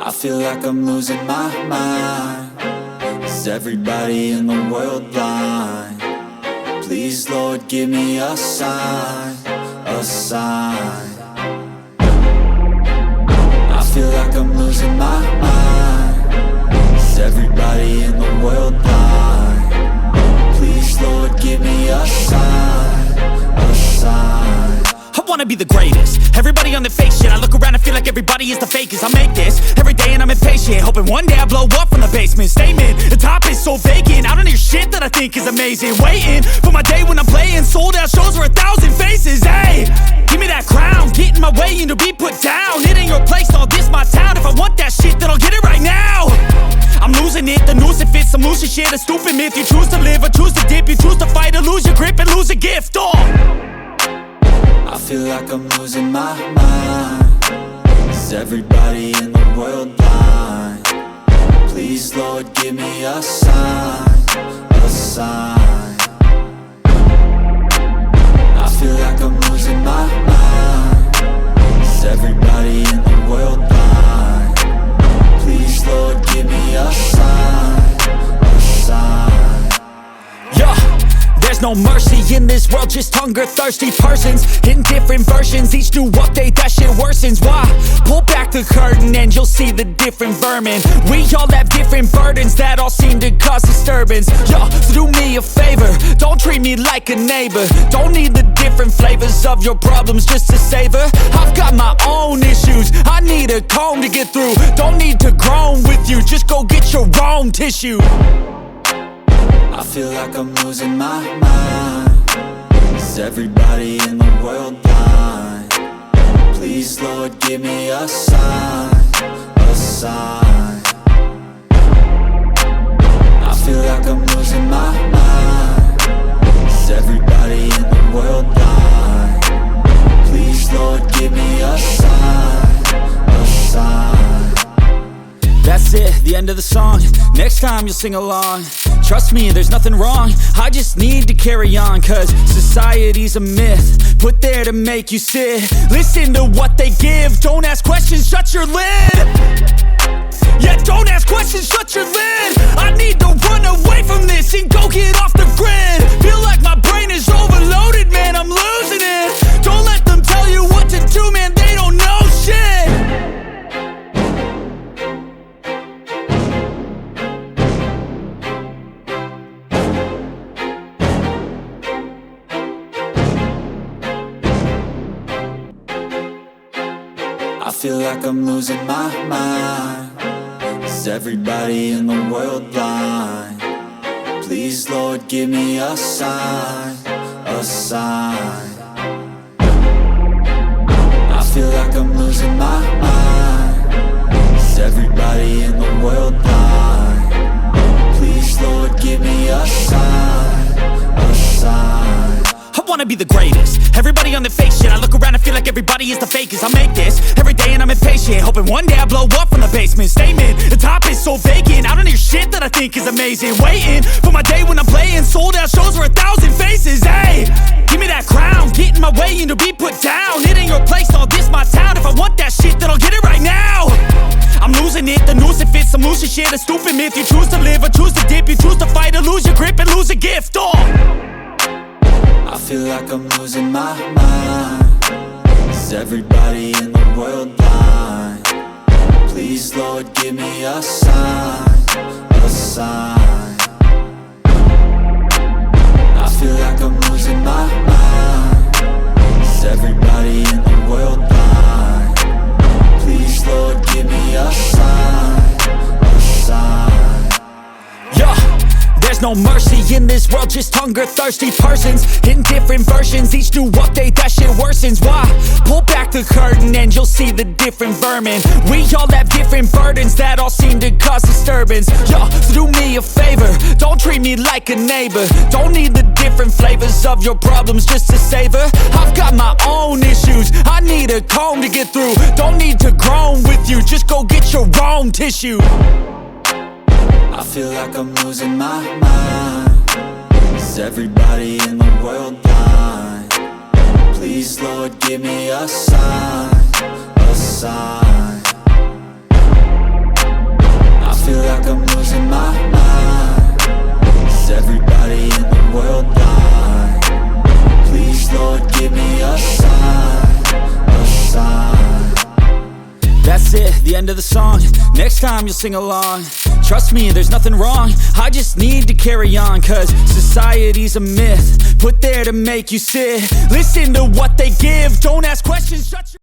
I feel like I'm losing my mind. Is everybody in the world blind? Please, Lord, give me a sign, a sign. I feel like I'm losing my mind. Is everybody in the world blind? Please, Lord, give me a sign, a sign. I wanna be the greatest. Everybody on the fake shit. I look around and feel like everybody is the fakest. I make this every day and I'm impatient, hoping one day I blow up from the basement. Statement, the top is so vacant. I don't hear shit that I think is amazing. Waiting for my day when I'm playing sold out shows for 1,000 faces. Hey, give me that crown, get in my way and to be put down. It ain't your place, all this my town. If I want that shit, then I'll get it right now. I'm losing it, the noose it fits. I'm losing shit, a stupid myth. You choose to live or choose to dip. You choose to fight or lose your grip and lose a gift. I feel like I'm losing my mind. Is everybody in the world blind? Please, Lord, give me a sign, a sign. I feel like I'm losing my mind. Is everybody in the world blind? Please, Lord, give me a sign, a sign. Yeah. There's no mercy in this world, just hunger-thirsty persons in different versions. Each new update, that shit worsens. Why? Pull back the curtain and you'll see the different vermin. We all have different burdens that all seem to cause disturbance. Yo, so do me a favor, don't treat me like a neighbor. Don't need the different flavors of your problems just to savor. I've got my own issues, I need a comb to get through. Don't need to groan with you, just go get your own tissue. I feel like I'm losing my mind. Is everybody in the world blind? Please, Lord, give me a sign, a sign. I feel like I'm losing my mind. Is everybody in the world blind? Please, Lord, give me a sign, a sign. That's it, the end of the song. Next time you'll sing along. Trust me, there's nothing wrong. I just need to carry on, cause society's a myth put there to make you sit. Listen to what they give. Don't ask questions, shut your lid. Yeah, don't ask questions, shut your lid. I need to run away from this and go get off the grid. Feel like my brain is overloaded, man, I'm losing it. Don't let them tell you what to do, man, they don't know shit. I feel like I'm losing my mind. Is everybody in the world blind? Please, Lord, give me a sign, a sign. I feel like I'm losing my mind. Is everybody in the world blind? Please, Lord, give me a sign, a sign. I wanna be the greatest. Everybody on the fake shit. I look around and feel like everybody is the fakest. I make this every day and I'm impatient, hoping one day I blow up from the basement. Statement, the top is so vacant. I don't hear shit that I think is amazing. Waiting for my day when I'm playing sold out shows for 1,000 faces. Hey, give me that crown, get in my way and to be put down. It ain't your place, all this my town. If I want that shit, then I'll get it right now. I'm losing it, the noose it fits. I'm losing shit, a stupid myth. You choose to live or choose to dip. You choose to fight or lose your grip and lose a gift. I feel like I'm losing my mind. Is everybody in the world blind? Please, Lord, give me a sign, a sign. I feel like I'm losing my mind. Is everybody in the world blind? Please, Lord, give me a sign, a sign. Yeah. There's no mercy in this world, just hunger-thirsty persons in different versions. Each new update, that shit worsens. Why? Pull back the curtain and you'll see the different vermin. We all have different burdens that all seem to cause disturbance. Yo, so do me a favor, don't treat me like a neighbor. Don't need the different flavors of your problems just to savor. I've got my own issues, I need a comb to get through. Don't need to groan with you, just go get your own tissue. I feel like I'm losing my mind. Is everybody in the world blind? Please, Lord, give me a sign, a sign. That's it, the end of the song. Next time you'll sing along. Trust me, there's nothing wrong. I just need to carry on, cause society's a myth put there to make you sit. Listen to what they give. Don't ask questions, shut your